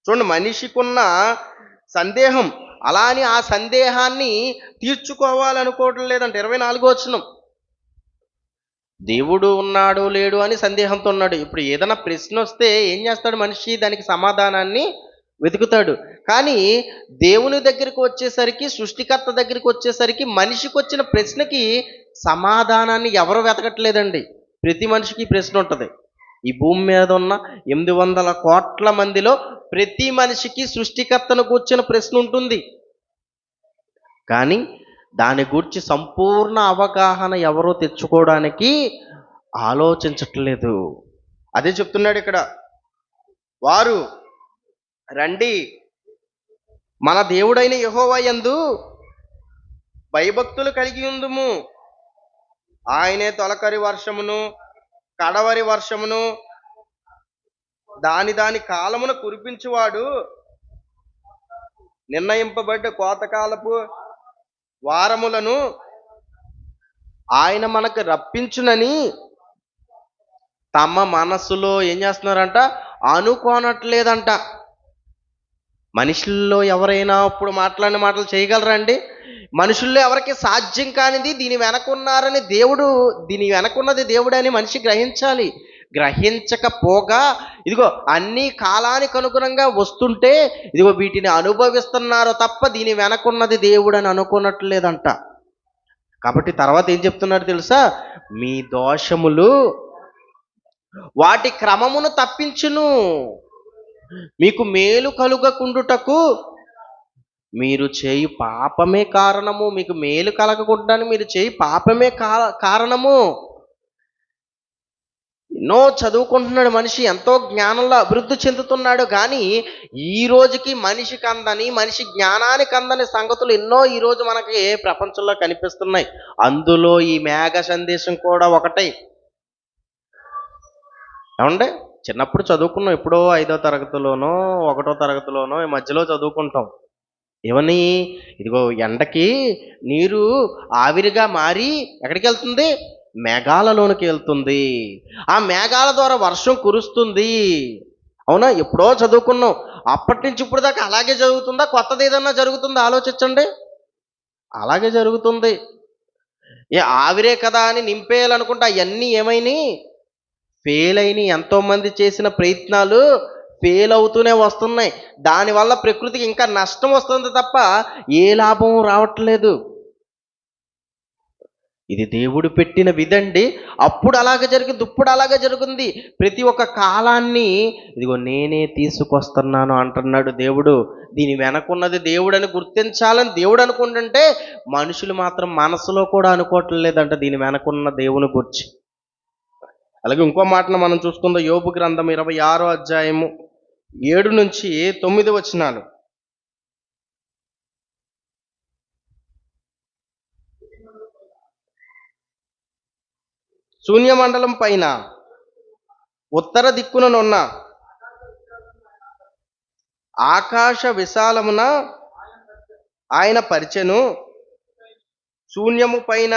చూడండి. మనిషికున్న సందేహం, అలా అని ఆ సందేహాన్ని తీర్చుకోవాలనుకోవడం లేదంట. 24వ వచనం, దేవుడు ఉన్నాడు లేడు అని సందేహంతో ఉన్నాడు. ఇప్పుడు ఏదైనా ప్రశ్న వస్తే ఏం చేస్తాడు మనిషి? దానికి సమాధానాన్ని వెతుకుతాడు. కానీ దేవుని దగ్గరికి వచ్చేసరికి, సృష్టికర్త దగ్గరికి వచ్చేసరికి మనిషికి వచ్చిన ప్రశ్నకి సమాధానాన్ని ఎవరు వెతకట్లేదండి. ప్రతి మనిషికి ప్రశ్న ఉంటుంది. ఈ భూమి మీద ఉన్న 800 కోట్ల మందిలో ప్రతి మనిషికి సృష్టికర్తను కూర్చిన ప్రశ్న ఉంటుంది. కానీ దాని గురించి సంపూర్ణ అవగాహన ఎవరో తెచ్చుకోవడానికి ఆలోచించట్లేదు. అదే చెప్తున్నాడు ఇక్కడ. వారు రండి, మన దేవుడైన యెహోవా యందు భయభక్తులు కలిగి ఉందుము. ఆయనే తొలకరి వర్షమును కడవరి వర్షమును దాని కాలమున కురిపించువాడు. నిర్ణయింపబడ్డ కోతకాలపు వారములను ఆయన మనకు రప్పించునని తమ మనసులో ఏం చేస్తున్నారంట? అనుకోనట్లేదంట. మనుషుల్లో ఎవరైనా ఇప్పుడు మాట్లాడిన మాటలు చేయగలరండి? మనుషుల్లో ఎవరికి సాధ్యం కానిది దీని వెనకున్నారని దేవుడు, దీని వెనకున్నది దేవుడు అని మనిషి గ్రహించాలి. గ్రహించకపోగా ఇదిగో అన్ని కాలానికి అనుగుణంగా వస్తుంటే ఇదిగో వీటిని అనుభవిస్తున్నారు తప్ప దీని వెనకున్నది దేవుడు అని అనుకున్నట్లేదంట. కాబట్టి తర్వాత ఏం చెప్తున్నాడు తెలుసా? మీ దోషములు వాటి క్రమమును తప్పించును, మీకు మేలు కలుగకుండుటకు మీరు చేయు పాపమే కారణము. మీకు మేలు కలగకుండానే మీరు చేయు పాపమే కారణము. ఎన్నో చదువుకుంటున్నాడు మనిషి, ఎంతో జ్ఞానంలో అభివృద్ధి చెందుతున్నాడు. కానీ ఈ రోజుకి మనిషికి అందని, మనిషి జ్ఞానానికి అందని సంగతులు ఎన్నో ఈ రోజు మనకి ప్రపంచంలో కనిపిస్తున్నాయి. అందులో ఈ మేఘ సందేశం కూడా ఒకటే. ఏమంటే చిన్నప్పుడు చదువుకున్నాం, ఎప్పుడో 5వ తరగతిలోనో 1వ తరగతిలోనో ఈ మధ్యలో చదువుకుంటాం. ఏమని? ఇదిగో ఎండకి నీరు ఆవిరిగా మారి ఎక్కడికి వెళ్తుంది? మేఘాలలోనికి వెళ్తుంది. ఆ మేఘాల ద్వారా వర్షం కురుస్తుంది. అవునా? ఎప్పుడో చదువుకున్నాం. అప్పటి నుంచి ఇప్పుడు దాకా అలాగే జరుగుతుందా? కొత్తది ఏదన్నా జరుగుతుందా? ఆలోచించండి. అలాగే జరుగుతుంది. ఏ ఆవిరే కదా అని నింపేయాలనుకుంటే అవన్నీ ఏమైనాయి? ఫెయిల్ అయినాయి. ఎంతోమంది చేసిన ప్రయత్నాలు ఫెయిల్ అవుతూనే వస్తున్నాయి. దానివల్ల ప్రకృతికి ఇంకా నష్టం వస్తుంది తప్ప ఏ లాభం రావట్లేదు. ఇది దేవుడు పెట్టిన విధండి. అప్పుడు అలాగే జరిగింది, ఇప్పుడు అలాగే జరుగుతుంది. ప్రతి ఒక్క కాలాన్ని ఇదిగో నేనే తీసుకొస్తున్నాను అంటున్నాడు దేవుడు. దీని వెనకున్నది దేవుడు అని గుర్తించాలని దేవుడు అనుకుంటుంటే మనుషులు మాత్రం మనసులో కూడా అనుకోవట్లేదంట దీని వెనకున్న దేవుని గురించి. అలాగే ఇంకో మాటను మనం చూసుకుందాం. యోబు గ్రంథం 26వ అధ్యాయము 7 నుంచి 9 వచనాలు. శూన్యమండలం పైన ఉత్తర దిక్కుననున్న ఆకాశ విశాలమున ఆయన పరిచెను. శూన్యము పైన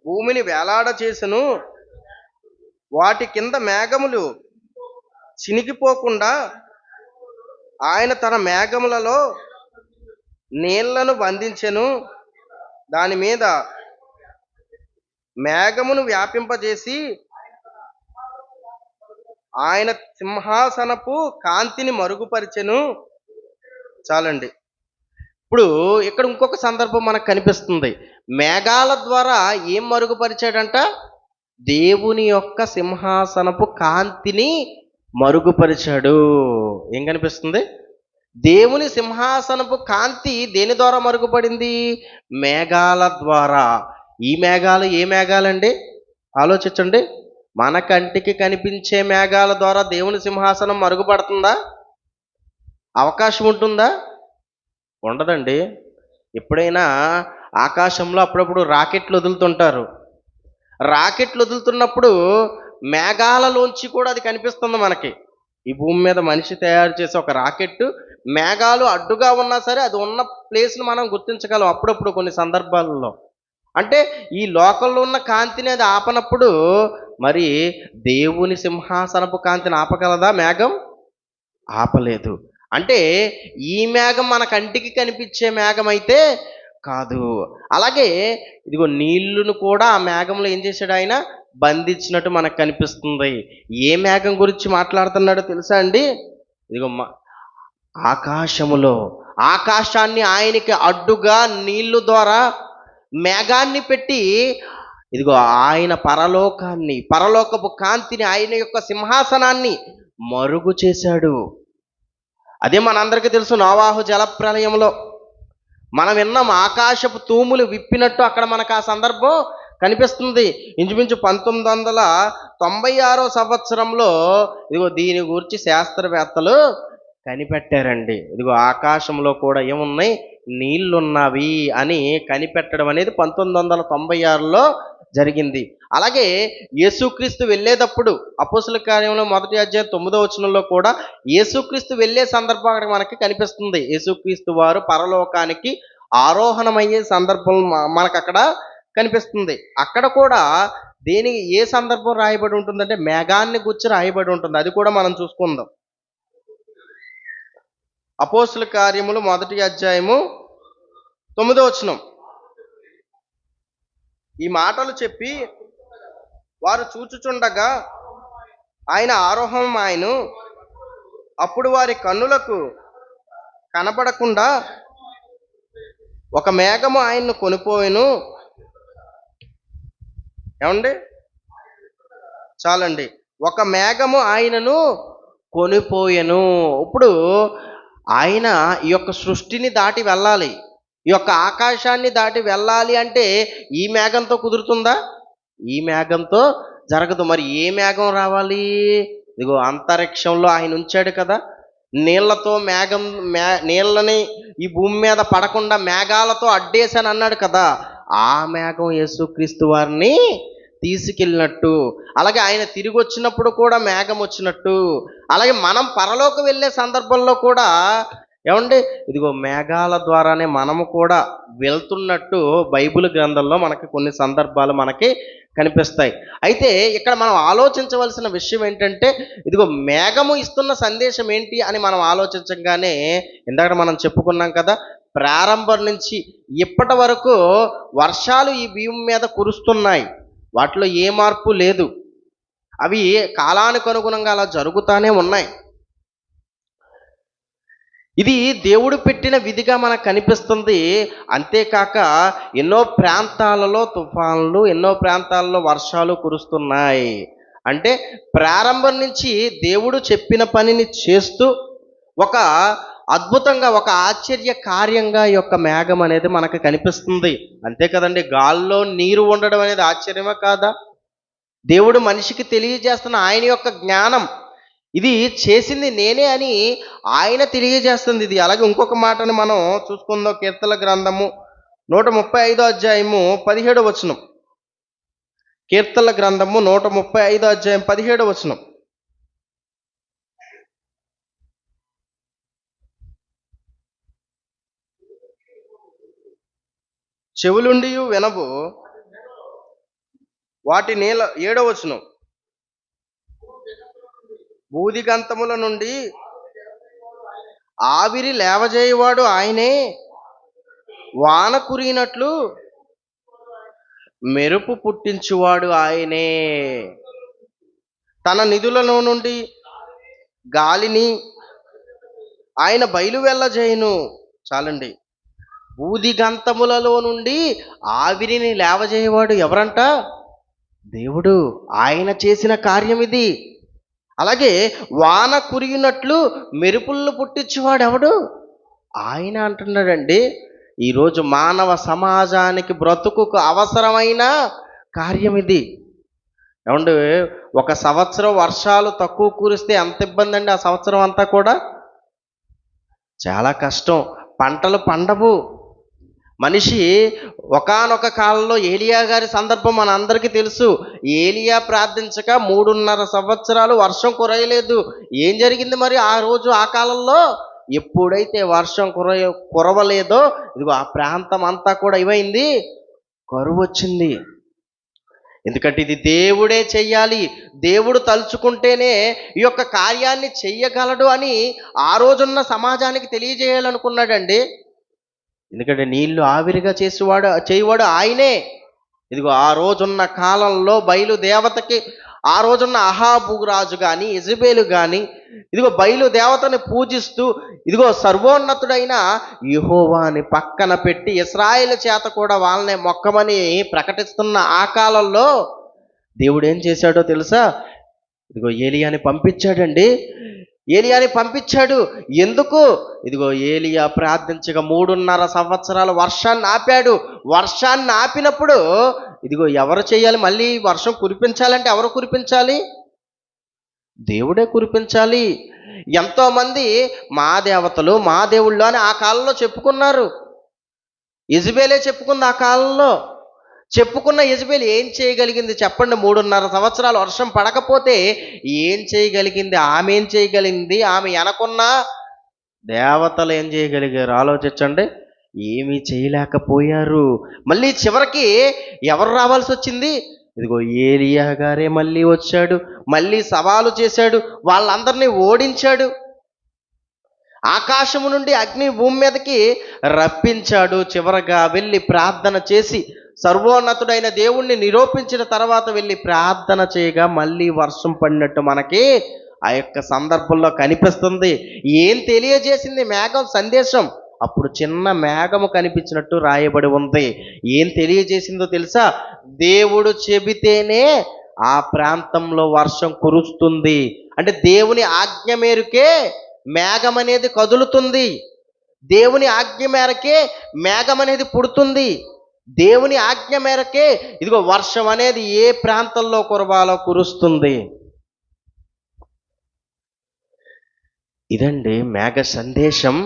భూమిని వేలాడ చేసెను. వాటి కింద మేఘములు చినిగిపోకుండా ఆయన తన మేఘములలో నీళ్లను బంధించెను. దాని మీద మేఘమును వ్యాపింపజేసి ఆయన సింహాసనపు కాంతిని మరుగుపరిచెను. చాలండి. ఇప్పుడు ఇక్కడ ఇంకొక సందర్భం మనకు కనిపిస్తుంది. మేఘాల ద్వారా ఏం మరుగుపరిచాడంట? దేవుని యొక్క సింహాసనపు కాంతిని మరుగుపరిచాడు. ఏం కనిపిస్తుంది? దేవుని సింహాసనపు కాంతి దేని ద్వారా మరుగుపడింది? మేఘాల ద్వారా. ఈ మేఘాలు ఏ మేఘాలండి? ఆలోచించండి. మన కంటికి కనిపించే మేఘాల ద్వారా దేవుని సింహాసనం మరుగుపడుతుందా? అవకాశం ఉంటుందా? ఉండదండి. ఎప్పుడైనా ఆకాశంలో అప్పుడప్పుడు రాకెట్లు వదులుతుంటారు. రాకెట్లు వదులుతున్నప్పుడు మేఘాలలోంచి కూడా అది కనిపిస్తుంది మనకి. ఈ భూమి మీద మనిషి తయారు చేసే ఒక రాకెట్ మేఘాలు అడ్డుగా ఉన్నా సరే అది ఉన్న ప్లేస్ను మనం గుర్తించగలం అప్పుడప్పుడు కొన్ని సందర్భాలలో. అంటే ఈ లోకంలో ఉన్న కాంతిని అది ఆపనప్పుడు మరి దేవుని సింహాసనపు కాంతిని ఆపగలదా మేఘం? ఆపలేదు. అంటే ఈ మేఘం మన కంటికి కనిపించే మేఘం అయితే కాదు. అలాగే ఇదిగో నీళ్లను కూడా ఆ మేఘంలో ఏం చేశాడు ఆయన? బంధించినట్టు మనకు కనిపిస్తుంది. ఏ మేఘం గురించి మాట్లాడుతున్నాడో తెలుసా అండి? ఇదిగో ఆకాశములో ఆకాశాన్ని ఆయనకి అడ్డుగా నీళ్లు ద్వారా మేఘాన్ని పెట్టి ఇదిగో ఆయన పరలోకాన్ని, పరలోకపు కాంతిని, ఆయన యొక్క సింహాసనాన్ని మరుగు చేశాడు. అదే మనందరికీ తెలుసు. నోవాహు జలప్రలయంలో మనం విన్నాం, ఆకాశపు తూములు విప్పినట్టు అక్కడ మనకు ఆ సందర్భం కనిపిస్తుంది. ఇంచుమించు 1996 సంవత్సరంలో ఇదిగో దీని గురించి శాస్త్రవేత్తలు కనిపెట్టారండి. ఇదిగో ఆకాశంలో కూడా ఏమున్నాయి? నీళ్లున్నవి అని కనిపెట్టడం అనేది 1996లో జరిగింది. అలాగే యేసుక్రీస్తు వెళ్ళేటప్పుడు అపోస్తలుల కార్యంలో 1వ అధ్యాయం 9వ వచనంలో కూడా యేసుక్రీస్తు వెళ్ళే సందర్భం అక్కడ మనకి కనిపిస్తుంది. యేసుక్రీస్తు వారు పరలోకానికి ఆరోహణమయ్యే సందర్భం మనకు అక్కడ కనిపిస్తుంది. అక్కడ కూడా ఏ సందర్భం రాయబడి ఉంటుందంటే మేఘాన్ని గురించి రాయబడి ఉంటుంది. అది కూడా మనం చూసుకుందాం. అపోస్తలుల కార్యములు 1వ అధ్యాయము 9వ వచనం. ఈ మాటలు చెప్పి వారు చూచుచుండగా ఆయన ఆరోహణమాయెను. అప్పుడు వారి కన్నులకు కనబడకుండా ఒక మేఘము ఆయన్ను కొనిపోయెను. ఏమండి? చాలండి. ఒక మేఘము ఆయనను కొనిపోయెను. ఇప్పుడు ఆయన ఈ యొక్క సృష్టిని దాటి వెళ్ళాలి, ఈ యొక్క ఆకాశాన్ని దాటి వెళ్ళాలి అంటే ఈ మేఘంతో కుదురుతుందా? ఈ మేఘంతో జరగదు. మరి ఏ మేఘం రావాలి? ఇదిగో అంతరిక్షంలో ఆయన ఉంచాడు కదా, నీళ్లతో మేఘం నీళ్ళని ఈ భూమి మీద పడకుండా మేఘాలతో అడ్డేశాను అన్నాడు కదా, ఆ మేఘం యేసుక్రీస్తు వారిని తీసుకెళ్ళినట్టు, అలాగే ఆయన తిరిగి వచ్చినప్పుడు కూడా మేఘం వచ్చినట్టు, అలాగే మనం పరలోకం వెళ్ళే సందర్భంలో కూడా ఏమండి ఇదిగో మేఘాల ద్వారానే మనము కూడా వెళ్తున్నట్టు బైబిల్ గ్రంథంలో మనకి కొన్ని సందర్భాలు మనకి కనిపిస్తాయి. అయితే ఇక్కడ మనం ఆలోచించవలసిన విషయం ఏంటంటే ఇదిగో మేఘము ఇస్తున్న సందేశం ఏంటి అని మనం ఆలోచించగానే ఇందాక మనం చెప్పుకున్నాం కదా, ప్రారంభం నుంచి ఇప్పటి వరకు వర్షాలు ఈ భూమి మీద కురుస్తున్నాయి, వాటిలో ఏ మార్పు లేదు, అవి కాలానికి అనుగుణంగా అలా జరుగుతూనే ఉన్నాయి. ఇది దేవుడు పెట్టిన విధిగా మనకు కనిపిస్తుంది. అంతేకాక ఎన్నో ప్రాంతాలలో తుఫాన్లు, ఎన్నో ప్రాంతాలలో వర్షాలు కురుస్తున్నాయి. అంటే ప్రారంభం నుంచి దేవుడు చెప్పిన పనిని చేస్తూ ఒక అద్భుతంగా, ఒక ఆశ్చర్య కార్యంగా ఈ యొక్క మేఘం అనేది మనకు కనిపిస్తుంది. అంతే కదండి, గాల్లో నీరు ఉండడం అనేది ఆశ్చర్యమా కాదా? దేవుడు మనిషికి తెలియజేస్తున్న ఆయన యొక్క జ్ఞానం, ఇది చేసింది నేనే అని ఆయన తెలియజేస్తుంది ఇది. అలాగే ఇంకొక మాటని మనం చూసుకుందాం. కీర్తనల గ్రంథము 135 అధ్యాయము 17 వచనం. కీర్తనల గ్రంథము 135 అధ్యాయం 17 వచనం. చెవులుండి వినవు వాటి నీళ్ళ 7వ వచనం. బూదిగంతముల నుండి ఆవిరి లేవజేయవాడు ఆయనే, వాన కురిగినట్లు మెరుపు పుట్టించువాడు ఆయనే. తన నిధులలో నుండి గాలిని ఆయన బయలు వెళ్ళజేయును. చాలండి. బూదిగంతములలో నుండి ఆవిరిని లేవజేయవాడు ఎవరంట? దేవుడు. ఆయన చేసిన కార్యం ఇది. అలాగే వాన కురిగినట్లు మెరుపులను పుట్టించేవాడు ఎవడు? ఆయన అంటున్నాడండి. ఈరోజు మానవ సమాజానికి బ్రతుకుకు అవసరమైన కార్యం ఇది. ఏమండి, ఒక సంవత్సరం వర్షాలు తక్కువ కురిస్తే ఎంత ఇబ్బంది అండి. ఆ సంవత్సరం అంతా కూడా చాలా కష్టం, పంటలు పండవు. మనిషి ఒకానొక కాలంలో ఏలియా గారి సందర్భం మనందరికీ తెలుసు. ఏలియా ప్రార్థించక 3.5 సంవత్సరాలు వర్షం కురయలేదు. ఏం జరిగింది మరి ఆ రోజు ఆ కాలంలో? ఎప్పుడైతే వర్షం కురవలేదో ఇదిగో ఆ ప్రాంతం అంతా కూడా ఏమైంది? కరువు వచ్చింది. ఎందుకంటే ఇది దేవుడే చెయ్యాలి, దేవుడు తలుచుకుంటేనే ఈ యొక్క కార్యాన్ని చెయ్యగలడు అని ఆ రోజున్న సమాజానికి తెలియజేయాలనుకున్నాడండి. ఎందుకంటే నీళ్లు ఆవిరిగా చేయవాడు ఆయనే. ఇదిగో ఆ రోజున్న కాలంలో బయలు దేవతకి, ఆ రోజున్న అహాబు రాజు కానీ యెజెబెలు కానీ ఇదిగో బయలు దేవతని పూజిస్తూ ఇదిగో సర్వోన్నతుడైన యెహోవాని పక్కన పెట్టి ఇశ్రాయేలు చేత కూడా వాళ్ళనే మొక్కమని ప్రకటిస్తున్న ఆ కాలంలో దేవుడు ఏం చేశాడో తెలుసా? ఇదిగో ఏలియాని పంపించాడండి. ఏలియాని పంపించాడు. ఎందుకు? ఇదిగో ఏలియా ప్రార్థించగా 3.5 సంవత్సరాలు వర్షాన్ని ఆపాడు. వర్షాన్ని ఆపినప్పుడు ఇదిగో ఎవరు చేయాలి? మళ్ళీ వర్షం కురిపించాలంటే ఎవరు కురిపించాలి? దేవుడే కురిపించాలి. ఎంతోమంది మా దేవతలు మా దేవుళ్ళు అని ఆ కాలంలో చెప్పుకున్నారు. యెజెబెలే చెప్పుకుంది ఆ కాలంలో. చెప్పుకున్న యెజెబెలు ఏం చేయగలిగింది చెప్పండి? 3.5 సంవత్సరాలు వర్షం పడకపోతే ఏం చేయగలిగింది? ఆమె ఏం చేయగలిగింది? ఆమె వెనకున్న దేవతలు ఏం చేయగలిగారు? ఆలోచించండి. ఏమీ చేయలేకపోయారు. మళ్ళీ చివరికి ఎవరు రావాల్సి వచ్చింది? ఇదిగో ఏలియా గారే మళ్ళీ వచ్చాడు. మళ్ళీ సవాలు చేశాడు, వాళ్ళందరినీ ఓడించాడు. ఆకాశము నుండి అగ్ని భూమి మీదకి రప్పించాడు. చివరగా వెళ్ళి ప్రార్థన చేసి సర్వోన్నతుడైన దేవుణ్ణి నిరూపించిన తర్వాత వెళ్ళి ప్రార్థన చేయగా మళ్ళీ వర్షం పడినట్టు మనకి ఆ యొక్క సందర్భంలో కనిపిస్తుంది. ఏం తెలియజేసింది మేఘం సందేశం? అప్పుడు చిన్న మేఘము కనిపించినట్టు రాయబడి ఉంది. ఏం తెలియజేసిందో తెలుసా? దేవుడు చెబితేనే ఆ ప్రాంతంలో వర్షం కురుస్తుంది. అంటే దేవుని ఆజ్ఞ మేరకే మేఘం అనేది కదులుతుంది. దేవుని ఆజ్ఞ మేరకే మేఘం అనేది పుడుతుంది. దేవుని ఆజ్ఞ మేరకే ఇదిగో వర్షం అనేది ఏ ప్రాంతంలో కురవాలో కురుస్తుంది. ఇదండి మేఘ సందేశం.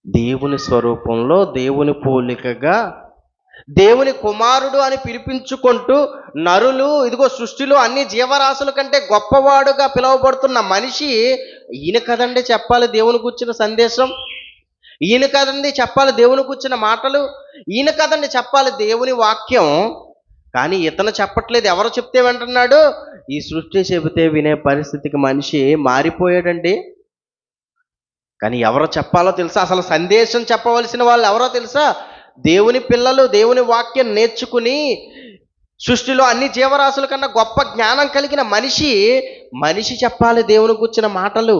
దేవుని స్వరూపంలో, దేవుని పోలికగా, దేవుని కుమారుడు అని పిలిపించుకుంటూ నరులు ఇదిగో సృష్టిలో అన్ని జీవరాశుల కంటే గొప్పవాడుగా పిలువబడుతున్న మనిషి ఈయన కదండి చెప్పాలి దేవుని గురించిన సందేశం. ఈయన కదండి చెప్పాలి దేవుని గురించిన మాటలు. ఈయన కదండి చెప్పాలి దేవుని వాక్యం. కానీ ఇతను చెప్పట్లేదు. ఎవరు చెప్తే వింటున్నాడు? ఈ సృష్టి చెబితే వినే పరిస్థితికి మనిషి మారిపోయాడండి. కానీ ఎవరో చెప్పాలో తెలుసా? అసలు సందేశం చెప్పవలసిన వాళ్ళు ఎవరో తెలుసా? దేవుని పిల్లలు దేవుని వాక్యం నేర్చుకుని సృష్టిలో అన్ని జీవరాశుల కన్నా గొప్ప జ్ఞానం కలిగిన మనిషి చెప్పాలి దేవుని గూర్చిన మాటలు,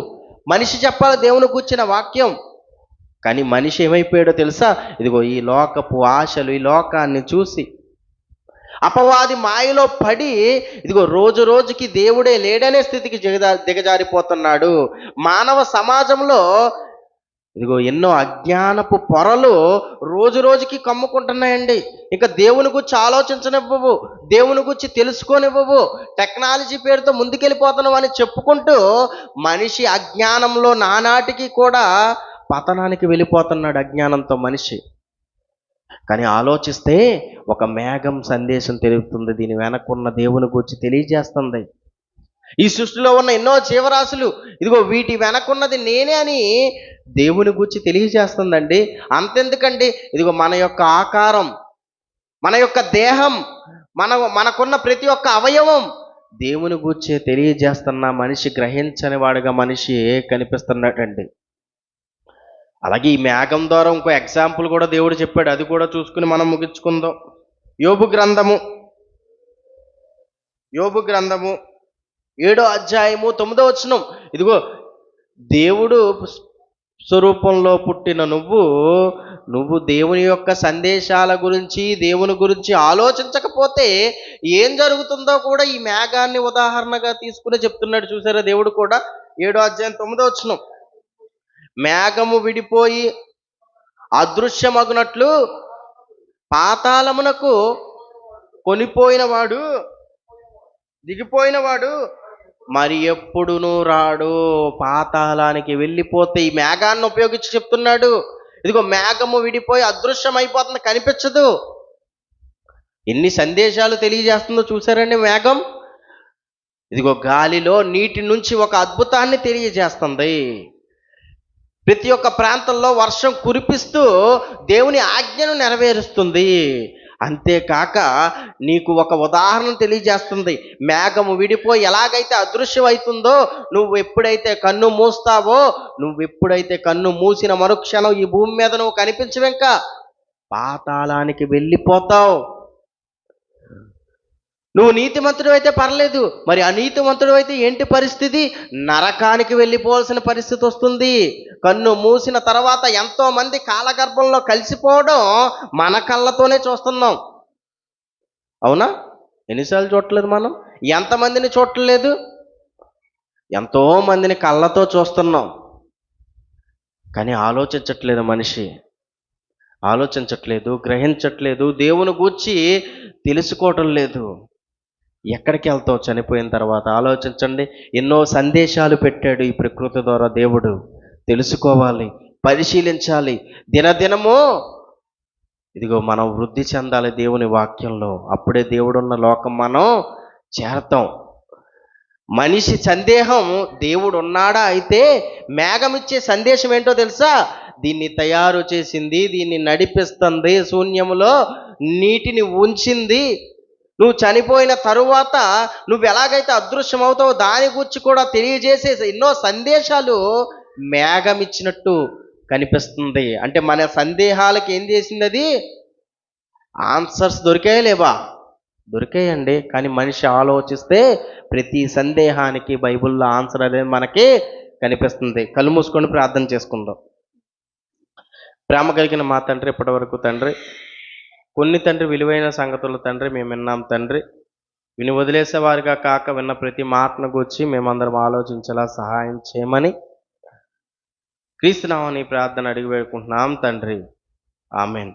మనిషి చెప్పాలి దేవుని గూర్చిన వాక్యం. కానీ మనిషి ఏమైపోయాడో తెలుసా? ఇదిగో ఈ లోకపు ఆశలు, ఈ లోకాన్ని చూసి అపవాది మాయలో పడి ఇదిగో రోజు రోజుకి దేవుడే లేడనే స్థితికి దిగజారిపోతున్నాడు. మానవ సమాజంలో ఇదిగో ఎన్నో అజ్ఞానపు పొరలు రోజు రోజుకి కమ్ముకుంటున్నాయండి. ఇంకా దేవుని గురించి ఆలోచించనివ్వవు, దేవుని గురించి తెలుసుకోనివ్వవు. టెక్నాలజీ పేరుతో ముందుకెళ్ళిపోతున్నాం అని చెప్పుకుంటూ మనిషి అజ్ఞానంలో నానాటికి కూడా పతనానికి వెళ్ళిపోతున్నాడు అజ్ఞానంతో మనిషి. కానీ ఆలోచిస్తే ఒక మేఘం సందేశం తెలుపుతుంది. దీని వెనకున్న దేవుని గురించి తెలియజేస్తుంది. ఈ సృష్టిలో ఉన్న ఎన్నో జీవరాశులు ఇదిగో వీటి వెనకున్నది నేనే అని దేవుని గురించి తెలియజేస్తుందండి. అంతెందుకండి, ఇదిగో మన యొక్క ఆకారం, మన యొక్క దేహం, మనకున్న ప్రతి ఒక్క అవయవం దేవుని గురించి తెలియజేస్తున్న మనిషి గ్రహించని వాడుగా మనిషి కనిపిస్తున్నాడండి. అలాగే ఈ మేఘం ద్వారా ఇంకో ఎగ్జాంపుల్ కూడా దేవుడు చెప్పాడు. అది కూడా చూసుకుని మనం ముగించుకుందాం. యోబు గ్రంథము 7వ అధ్యాయము 9వ వచనం. ఇదిగో దేవుడు స్వరూపంలో పుట్టిన నువ్వు దేవుని యొక్క సందేశాల గురించి, దేవుని గురించి ఆలోచించకపోతే ఏం జరుగుతుందో కూడా ఈ మేఘాన్ని ఉదాహరణగా తీసుకుని చెప్తున్నాడు. చూసారా దేవుడు కూడా 7వ అధ్యాయం 9వ వచనం. మేఘము విడిపోయి అదృశ్యమగునట్లు పాతాళమునకు దిగిపోయినవాడు మరి ఎప్పుడునూ రాడు, పాతాళానికి వెళ్ళిపోతే ఈ మేఘాన్ని ఉపయోగించి చెప్తున్నాడు. ఇదిగో మేఘము విడిపోయి అదృశ్యమైపోతుంది, కనిపించదు. ఎన్ని సందేశాలు తెలియజేస్తుందో చూసారండి మేఘం. ఇదిగో గాలిలో నీటి నుంచి ఒక అద్భుతాన్ని తెలియజేస్తుంది. ప్రతి ఒక్క ప్రాంతంలో వర్షం కురిపిస్తూ దేవుని ఆజ్ఞను నెరవేరుస్తుంది. అంతేకాక నీకు ఒక ఉదాహరణ తెలియజేస్తుంది. మేఘము విడిపోయి ఎలాగైతే అదృశ్యమవుతుందో, నువ్వు ఎప్పుడైతే కన్ను మూస్తావో, నువ్వు ఎప్పుడైతే కన్ను మూసిన మరుక్షణం ఈ భూమి మీద నువ్వు కనిపించవింకా, పాతాళానికి వెళ్ళిపోతావు. నువ్వు నీతిమంతుడు అయితే పర్లేదు, మరి అనీతిమంతుడు అయితే ఏంటి పరిస్థితి? నరకానికి వెళ్ళిపోవాల్సిన పరిస్థితి వస్తుంది. కన్ను మూసిన తర్వాత ఎంతో మంది కాలగర్భంలో కలిసిపోవడం మన కళ్ళతోనే చూస్తున్నాం. అవునా? ఎన్నిసార్లు చూడలేదు మనం? ఎంతమందిని చూడలేదు? ఎంతో మందిని కళ్ళతో చూస్తున్నాం. కానీ ఆలోచించట్లేదు మనిషి, ఆలోచించట్లేదు, గ్రహించట్లేదు, దేవుని గూర్చి తెలుసుకోవటం లేదు. ఎక్కడికి వెళ్తావు చనిపోయిన తర్వాత? ఆలోచించండి. ఎన్నో సందేశాలు పెట్టాడు ఈ ప్రకృతి ద్వారా దేవుడు. తెలుసుకోవాలి, పరిశీలించాలి. దినదినము ఇదిగో మనం వృద్ధి చెందాలి దేవుని వాక్యంలో. అప్పుడే దేవుడున్న లోకం మనం చేరతాం. మనిషి సందేహం దేవుడు ఉన్నాడా అయితే మేఘం ఇచ్చే సందేశం ఏంటో తెలుసా? దీన్ని తయారు చేసింది, దీన్ని నడిపిస్తుంది, శూన్యములో నీటిని ఉంచింది. నువ్వు చనిపోయిన తరువాత నువ్వు ఎలాగైతే అదృశ్యమవుతావో దాని గురించి కూడా తెలియజేసే ఎన్నో సందేశాలు మేఘం ఇచ్చినట్టు కనిపిస్తుంది. అంటే మన సందేహాలకు ఏం చేసింది? అది ఆన్సర్స్ దొరికాయా లేవా? దొరికాయండి. కానీ మనిషి ఆలోచిస్తే ప్రతి సందేహానికి బైబిల్లో ఆన్సర్ అనేది మనకి కనిపిస్తుంది. కళ్ళు మూసుకొని ప్రార్థన చేసుకుందాం. ప్రేమ కలిగిన మా తండ్రి, ఇప్పటి వరకు తండ్రి కొన్ని తండ్రి విలువైన సంగతులు తండ్రి మేము విన్నాం తండ్రి. విని వదిలేసేవారిగా కాక విన్న ప్రతి మాటను గూర్చి మేమందరం ఆలోచించేలా సహాయం చేయమని క్రీస్తునామమున ఈ ప్రార్థన అడిగి వేడుకుంటున్నాం తండ్రి. ఆమేన్.